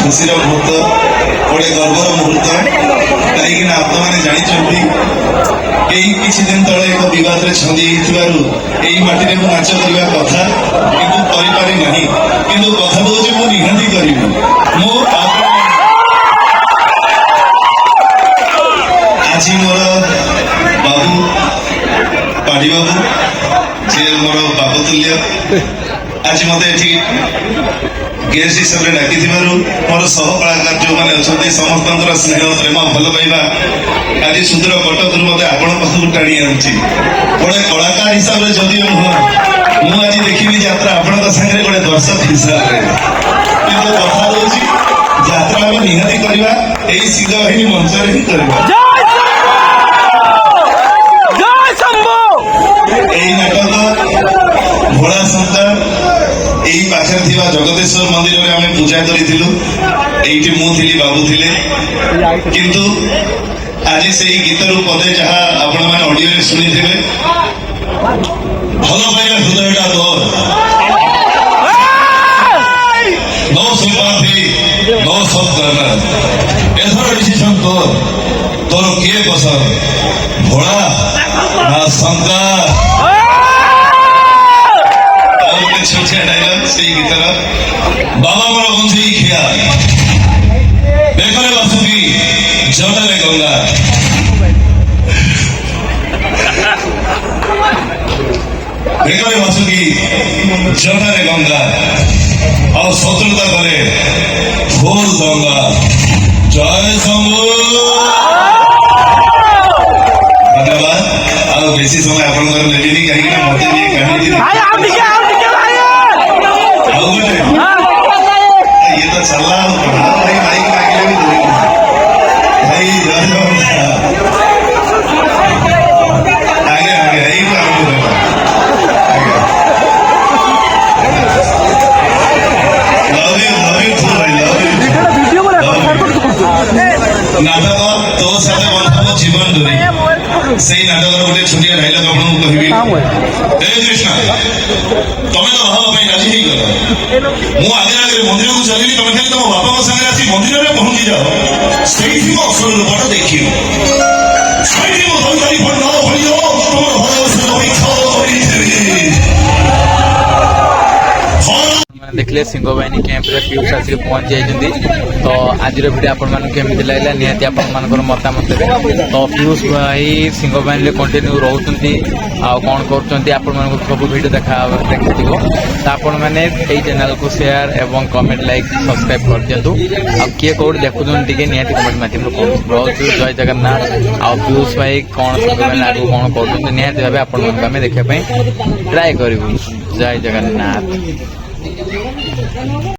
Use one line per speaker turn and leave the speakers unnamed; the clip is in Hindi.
खुशी मुहूर्त गोटे गर्वर मुहूर्त कहीं आपण मैंने जानते यही किसी दिन तले एक बद छंदी यही माटी में नाच करने कथा किंतु करें नहीं किंतु कथा दूसरी मु निहाती करी आज मोर बाबू पाड़ी बाबू जे मोर बाबू तुल्य आज मत गेस्ट हिसाब से डाकी मोर सह कलाकार जो मैंने अच्छा समस्त स्नेह प्रेम भल पाइबा आज सुदूर कटक मत आपण पाखक टाणी आनुची गोटे कलाकार हिसाब से जदि नुह आज देखी यात्रा आपण सागर गोटे दर्शक हिसाब से कि कथा दूसरी यात्रा आम निहाती करवा यही सिंहवाहिनी मंच ही करवा नाटक भोला शंकर यही पाखे थी जगदेश्वर मंदिर में आम पूजा करूँ मुझे बाबू थे किंतु आज से गीतर पदे जहाँ आपण मैंने ऑडियो शुणी थे भल पाइबा हृदयटा तोर नो सिंपाथी नो सत्कार एथर डिसीजन तोर तोर किए पसंद भोला ना शंकर छोटिया डायलॉग से गीतर बाबा मोर बंधी खिया देखले बासुकी जटारे गंगा देखले बासुकी जटारे गंगा और शत्रुता करे फूल गंगा जय शंभु धन्यवाद और बेसी समय आपण लेनी कहीं मत कहानी ये तो चल रहा भाई माइक मांगे भी दूरी भाई आगे आगे यही नाटक तो साथ बंधु जीवन धरी से नाटक गोटे छोटिया डायलॉग आपको कहबी हे कृष्ण तमें तो भाव राजी नहीं गल मु आगे आगे मंदिर को चलि तुम खाली तुम बापा सागर आसी मंदिर में पहुंची जाओ से अक्षर रूपटा देखी
देखले सिंहवाहिनी कैंप रे पीयूष आसिक पहुंच जाइछन्ती तो आज वीडियो आपण मानक केमिति लागला निहाती आपण मानकर मतामत देबे तो पीयूष भाई सिंहवाहिनी रे कंटिन्यू रहउछन्ती आ कोन करछन्ती आपण मानक सब वीडियो देखिथिबो तो आपण माने एई चैनल को शेयर एवं कमेंट लाइक सब्सक्राइब कर दियंतु आ किए कोड देखुछन टिके निहाती कमेंट माध्यम रे बहुत जय जगन्नाथ आ पीयूष भाई कोन सिंहवाहिनी आगु कोन करछन्ती निहाती भाबे आपण मानक हमें देखिया पई ट्राई करिवु जय जगन्नाथ।